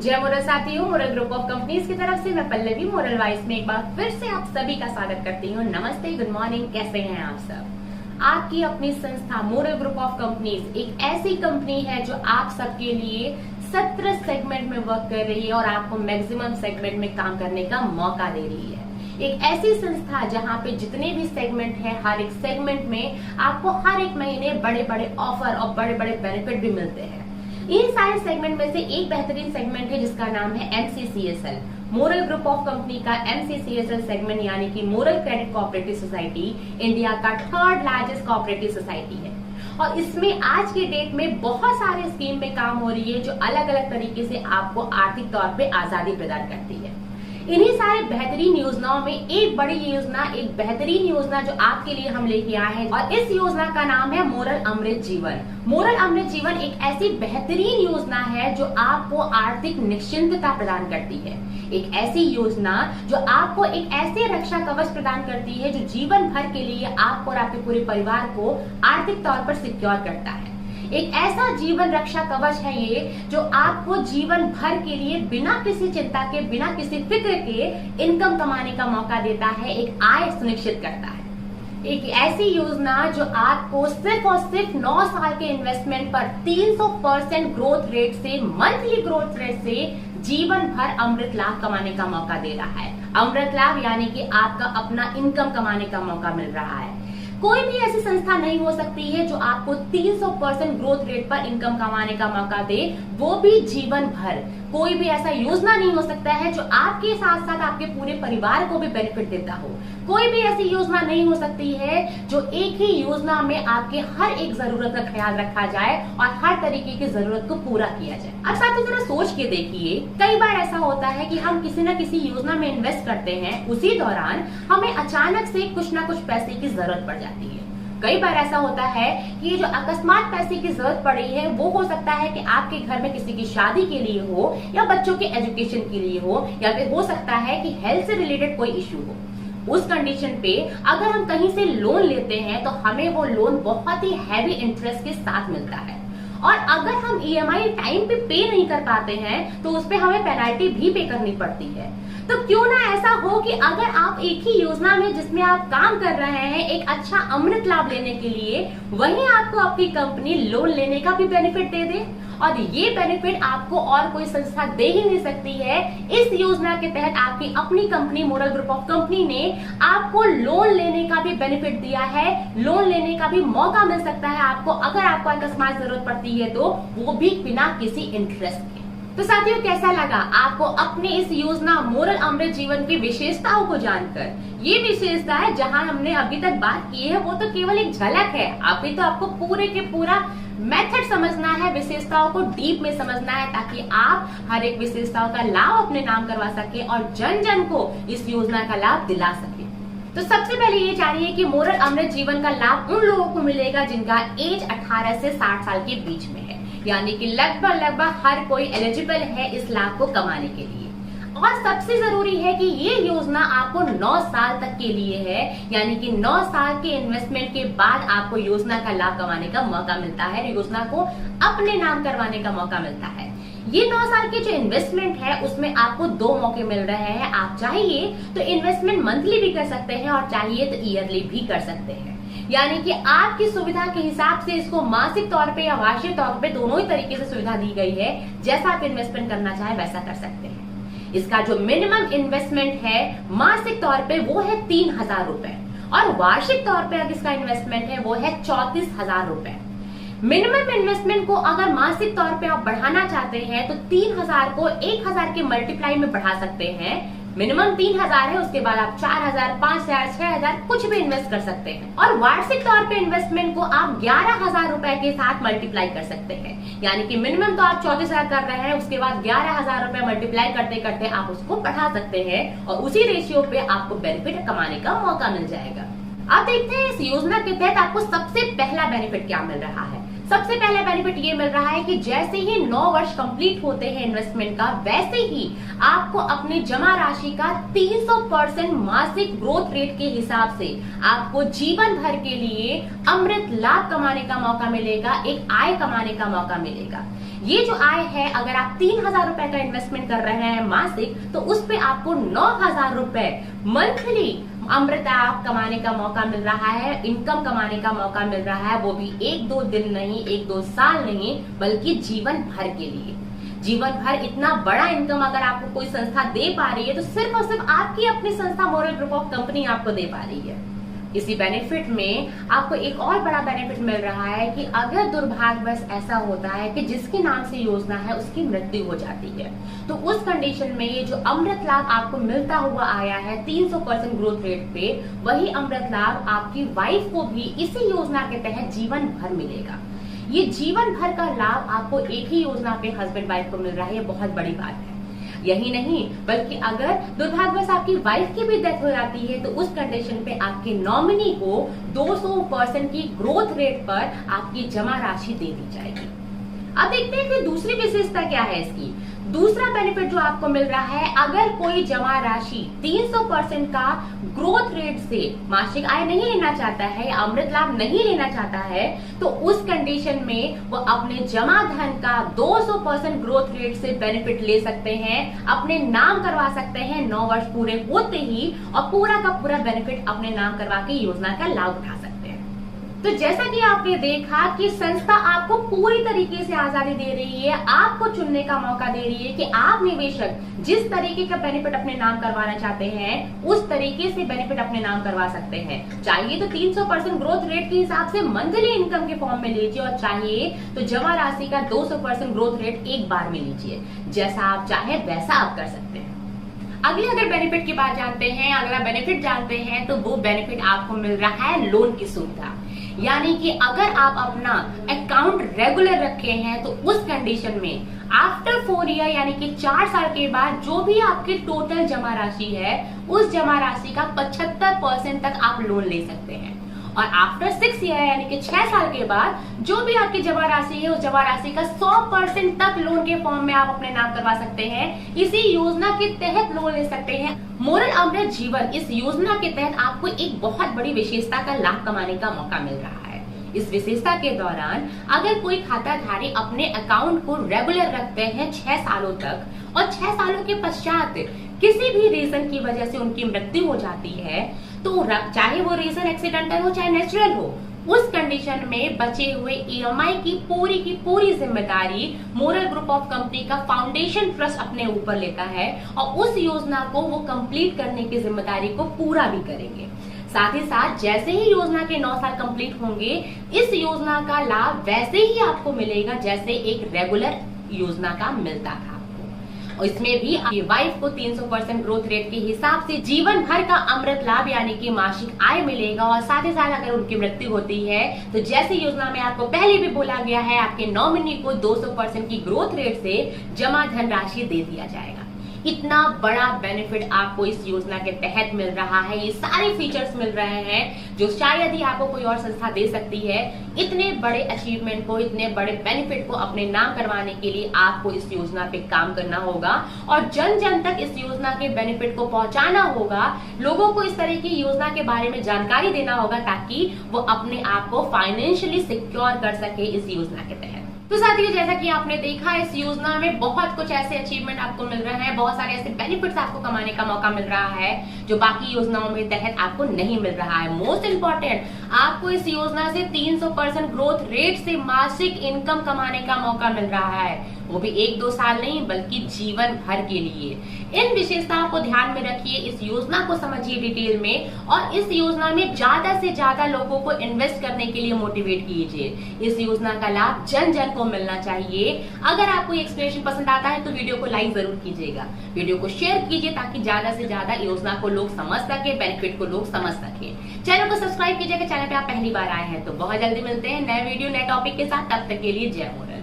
जय मोरल साथियों, moral group of companies की तरफ से मैं पल्लवी मोरल वाइस में एक बार फिर से आप सभी का स्वागत करती हूँ। नमस्ते, गुड मॉर्निंग, कैसे हैं आप सब। आपकी अपनी संस्था मोरल ग्रुप ऑफ कंपनीज एक ऐसी कंपनी है जो आप सबके लिए 17 सेगमेंट में वर्क कर रही है और आपको मैक्सिमम सेगमेंट में काम करने का मौका दे रही है। एक ऐसी संस्था जहां पे जितने भी सेगमेंट हैं, हर एक सेगमेंट में आपको हर एक महीने बड़े बड़े ऑफर और बड़े बड़े बेनिफिट भी मिलते हैं। इन सारे सेगमेंट में से एक बेहतरीन सेगमेंट है जिसका नाम है MCCSL। Moral group of company का MCCSL सेगमेंट यानी कि moral credit cooperative society India का 3rd लार्जेस्ट कोऑपरेटिव सोसाइटी है और इसमें आज की डेट में बहुत सारे स्कीम में काम हो रही है जो अलग अलग तरीके से आपको आर्थिक तौर पे आजादी प्रदान करती है। इन्हीं सारे बेहतरीन योजनाओं में एक बड़ी योजना, एक बेहतरीन योजना जो आपके लिए हम लेके आए हैं और इस योजना का नाम है मोरल अमृत जीवन। मोरल अमृत जीवन एक ऐसी बेहतरीन योजना है जो आपको आर्थिक निश्चिंतता प्रदान करती है। एक ऐसी योजना जो आपको एक ऐसे रक्षा कवच प्रदान करती है जो जीवन भर के लिए आपको और आपके पूरे परिवार को आर्थिक तौर पर सिक्योर करता है। एक ऐसा जीवन रक्षा कवच है ये जो आपको जीवन भर के लिए बिना किसी चिंता के, बिना किसी फिक्र के इनकम कमाने का मौका देता है, एक आय सुनिश्चित करता है। एक ऐसी योजना जो आपको सिर्फ और सिर्फ 9 साल के इन्वेस्टमेंट पर 300% ग्रोथ रेट से, मंथली ग्रोथ रेट से जीवन भर अमृत लाभ कमाने का मौका दे रहा है। अमृत लाभ यानी कि आपका अपना इनकम कमाने का मौका मिल रहा है। कोई भी ऐसी संस्था नहीं हो सकती है जो आपको 300% ग्रोथ रेट पर इनकम कमाने का मौका दे, वो भी जीवन भर। कोई भी ऐसा योजना नहीं हो सकता है जो आपके साथ साथ आपके पूरे परिवार को भी बेनिफिट देता हो। कोई भी ऐसी योजना नहीं हो सकती है जो एक ही योजना में आपके हर एक जरूरत का ख्याल रखा जाए और हर तरीके की जरूरत को पूरा किया जाए। अब साथियों जरा सोच के देखिए, कई बार ऐसा होता है कि हम किसी न किसी योजना में इन्वेस्ट करते हैं, उसी दौरान हमें अचानक से कुछ ना कुछ पैसे की जरूरत पड़ जाती है। कई बार ऐसा होता है कि ये जो अकस्मात पैसे की जरूरत पड़ी है वो हो सकता है कि आपके घर में किसी की शादी के लिए हो या बच्चों के एजुकेशन के लिए हो या फिर हो सकता है कि हेल्थ से रिलेटेड कोई इश्यू हो। उस कंडीशन पे अगर हम कहीं से लोन लेते हैं तो हमें वो लोन बहुत ही हैवी इंटरेस्ट के साथ मिलता है और अगर हम EMI टाइम पे नहीं कर पाते हैं तो उस पे हमें पेनल्टी भी पे करनी पड़ती है। तो क्यों ना ऐसा हो कि अगर आप एक ही योजना में जिसमें आप काम कर रहे हैं एक अच्छा अमृत लाभ लेने के लिए, वहीं आपको आपकी कंपनी लोन लेने का भी बेनिफिट दे दे और ये बेनिफिट आपको और कोई संस्था दे ही नहीं सकती है। इस योजना के तहत आपकी अपनी company moral group of company ने आपको लोन लेने का भी बेनिफिट दिया है, लोन लेने का भी मौका मिल सकता है आपको अगर आपको अकस्मात जरूरत पड़ती है तो वो भी बिना किसी इंटरेस्ट के। तो साथियों कैसा लगा आपको अपने इस योजना मोरल अमृत जीवन की विशेषताओं को जानकर। ये विशेषता है जहां हमने अभी तक बात की है वो तो केवल एक झलक है, अभी तो आपको पूरे के पूरा मेथड समझना है, विशेषताओं को डीप में समझना है ताकि आप हर एक विशेषताओं का लाभ अपने नाम करवा सके और जन जन को इस योजना का लाभ दिला सके। तो सबसे पहले ये जानिए कि मोरल अमृत जीवन का लाभ उन लोगों को मिलेगा जिनका एज 18 से 60 साल के बीच में है, यानी कि लगभग हर कोई एलिजिबल है इस लाभ को कमाने के लिए। और सबसे जरूरी है कि ये योजना आपको 9 साल तक के लिए है, यानी कि 9 साल के इन्वेस्टमेंट के बाद आपको योजना का लाभ कमाने का मौका मिलता है, योजना को अपने नाम करवाने का मौका मिलता है। ये 9 साल के जो इन्वेस्टमेंट है उसमें आपको 2 मौके मिल रहे हैं। आप चाहिए तो इन्वेस्टमेंट मंथली भी कर सकते हैं और चाहिए तो ईयरली भी कर सकते हैं, यानी कि आपकी सुविधा के हिसाब से इसको मासिक तौर पे या वार्षिक तौर पे दोनों ही तरीके से सुविधा दी गई है। जैसा आप इन्वेस्टमेंट करना चाहे वैसा कर सकते हैं। इसका जो मिनिमम इन्वेस्टमेंट है मासिक तौर पे वो है 3000 रुपए और वार्षिक तौर पे अगर इसका इन्वेस्टमेंट है वो है 34,000 रुपए। मिनिमम इन्वेस्टमेंट को अगर मासिक तौर पे आप बढ़ाना चाहते हैं तो 3000 को 1000 के मल्टीप्लाई में बढ़ा सकते हैं। मिनिमम 3000 है, उसके बाद आप 4000, 5000, 6000 कुछ भी इन्वेस्ट कर सकते हैं और वार्षिक तौर पे इन्वेस्टमेंट को आप 11000 रुपए के साथ मल्टीप्लाई कर सकते हैं, यानी कि मिनिमम तो आप 34,000 कर रहे हैं, उसके बाद 11000 रुपए मल्टीप्लाई करते करते आप उसको बढ़ा सकते हैं और उसी रेशियो पे आपको बेनिफिट कमाने का मौका मिल जाएगा। अब देखते हैं इस योजना के तहत आपको सबसे पहला बेनिफिट क्या मिल रहा है। सबसे पहला बेनिफिट ये मिल रहा है कि जैसे ही 9 वर्ष कंप्लीट होते हैं इन्वेस्टमेंट का, वैसे ही आपको अपनी जमा राशि का 300% मासिक ग्रोथ रेट के हिसाब से आपको जीवन भर के लिए अमृत लाभ कमाने का मौका मिलेगा, एक आय कमाने का मौका मिलेगा। ये जो आय है, अगर आप 3,000 रुपए का इन्वेस्टमेंट कर रहे हैं मासिक, तो उस पे आपको 9,000 रुपए मंथली अमृता कमाने का मौका मिल रहा है, इनकम कमाने का मौका मिल रहा है। वो भी 1-2 दिन नहीं, 1-2 साल नहीं, बल्कि जीवन भर के लिए। जीवन भर इतना बड़ा इनकम अगर आपको कोई संस्था दे पा रही है, तो सिर्फ और सिर्फ आपकी अपनी संस्था मोरल ग्रुप ऑफ कंपनी आपको दे पा रही है। इसी बेनिफिट में आपको एक और बड़ा बेनिफिट मिल रहा है कि अगर दुर्भाग्यवश ऐसा होता है कि जिसके नाम से योजना है उसकी मृत्यु हो जाती है, तो उस कंडीशन में ये जो अमृत लाभ आपको मिलता हुआ आया है 300% ग्रोथ रेट पे, वही अमृत लाभ आपकी वाइफ को भी इसी योजना के तहत जीवन भर मिलेगा। ये जीवन भर का लाभ आपको एक ही योजना पे हस्बैंड वाइफ को मिल रहा है, ये बहुत बड़ी बात है। यही नहीं, बल्कि अगर दुर्भाग्यवश आपकी वाइफ की भी डेथ हो जाती है, तो उस कंडीशन पे आपके नॉमिनी को 200% की ग्रोथ रेट पर आपकी जमा राशि दे दी जाएगी। अब देखते हैं कि दूसरी विशेषता क्या है इसकी। दूसरा बेनिफिट जो आपको मिल रहा है, अगर कोई जमा राशि 300% का ग्रोथ रेट से मासिक आय नहीं लेना चाहता है, अमृत लाभ नहीं लेना चाहता है, तो उस कंडीशन में वो अपने जमा धन का 200% ग्रोथ रेट से बेनिफिट ले सकते हैं, अपने नाम करवा सकते हैं 9 वर्ष पूरे होते ही, और पूरा का पूरा बेनिफिट अपने नाम करवा के योजना का लाभ उठा सकते हैं। तो जैसा कि आपने देखा कि संस्था आपको पूरी तरीके से आजादी दे रही है, आपको चुनने का मौका दे रही है कि आप निवेशक जिस तरीके का बेनिफिट अपने नाम करवाना चाहते हैं, उस तरीके से बेनिफिट अपने नाम करवा सकते हैं। चाहिए तो 300% ग्रोथ रेट के हिसाब से मंथली इनकम के फॉर्म में लीजिए, और चाहिए तो जमा राशि का 200% ग्रोथ रेट एक बार में लीजिए। जैसा आप चाहे वैसा आप कर सकते हैं। अगले अगर बेनिफिट की बात जानते हैं, अगला बेनिफिट जानते हैं, तो वो बेनिफिट आपको मिल रहा है लोन की सुविधा। यानी कि अगर आप अपना अकाउंट रेगुलर रखे हैं, तो उस कंडीशन में आफ्टर 4 ईयर यानी कि 4 साल के बाद जो भी आपकी टोटल जमा राशि है, उस जमा राशि का 75% तक आप लोन ले सकते हैं। और आफ्टर 6 ईयर यानी कि 6 साल के बाद जो भी आपकी जमा राशि है, उस जमा राशि का 100% तक लोन के फॉर्म में आप अपने नाम करवा सकते हैं। इसी योजना के तहत लोन ले सकते हैं। मोरल अमृत जीवन इस योजना के तहत आपको एक बहुत बड़ी विशेषता का लाभ कमाने का मौका मिल रहा है। इस विशेषता के दौरान अगर कोई खाताधारी अपने अकाउंट को रेगुलर रखते हैं 6 सालों तक, और 6 सालों के पश्चात किसी भी रीजन की वजह से उनकी मृत्यु हो जाती है, तो चाहे वो रीजन एक्सीडेंटल हो चाहे नेचुरल हो, उस कंडीशन में बचे हुए ईएमआई की पूरी जिम्मेदारी मोरल ग्रुप ऑफ कंपनी का फाउंडेशन ट्रस्ट अपने ऊपर लेता है, और उस योजना को वो कंप्लीट करने की जिम्मेदारी को पूरा भी करेंगे। साथ ही साथ जैसे ही योजना के 9 साल कंप्लीट होंगे, इस योजना का लाभ वैसे ही आपको मिलेगा जैसे एक रेगुलर योजना का मिलता था। और इसमें भी आपकी वाइफ को 300% ग्रोथ रेट के हिसाब से जीवन भर का अमृत लाभ यानी कि मासिक आय मिलेगा। और साथ ही साथ अगर उनकी मृत्यु होती है, तो जैसे योजना में आपको पहले भी बोला गया है, आपके नॉमिनी को 200% की ग्रोथ रेट से जमा धन राशि दे दिया जाएगा। इतना बड़ा बेनिफिट आपको इस योजना के तहत मिल रहा है, ये सारे फीचर्स मिल रहे हैं जो शायद ही आपको कोई और संस्था दे सकती है। इतने बड़े अचीवमेंट को, इतने बड़े बेनिफिट को अपने नाम करवाने के लिए आपको इस योजना पे काम करना होगा, और जन जन तक इस योजना के बेनिफिट को पहुंचाना होगा। लोगों को इस तरह की योजना के बारे में जानकारी देना होगा, ताकि वो अपने आप को फाइनेंशियली सिक्योर कर सके इस योजना के तहत। तो साथियों, जैसा कि आपने देखा, इस योजना में बहुत कुछ ऐसे अचीवमेंट आपको मिल रहे हैं, बहुत सारे ऐसे बेनिफिट्स आपको कमाने का मौका मिल रहा है जो बाकी योजनाओं में तहत आपको नहीं मिल रहा है। मोस्ट इंपॉर्टेंट, आपको इस योजना से 300% ग्रोथ रेट से मासिक इनकम कमाने का मौका मिल रहा है, वो भी 1-2 साल नहीं बल्कि जीवन भर के लिए। इन विशेषताओं को ध्यान में रखिए, इस योजना को समझिए डिटेल में, और इस योजना में ज्यादा से ज्यादा लोगों को इन्वेस्ट करने के लिए मोटिवेट कीजिए। इस योजना का लाभ जन जन को मिलना चाहिए। अगर आपको एक्सप्लेनेशन पसंद आता है तो वीडियो को लाइक जरूर कीजिएगा, वीडियो को शेयर कीजिए, ताकि ज्यादा से ज्यादा योजना को लोग समझ सके, बेनिफिट को लोग समझ सके। चैनल को सब्सक्राइब कीजिएगा, चैनल पे आप पहली बार आए हैं तो। बहुत जल्दी मिलते हैं नए वीडियो नए टॉपिक के साथ, तब तक के लिए जय मोरल।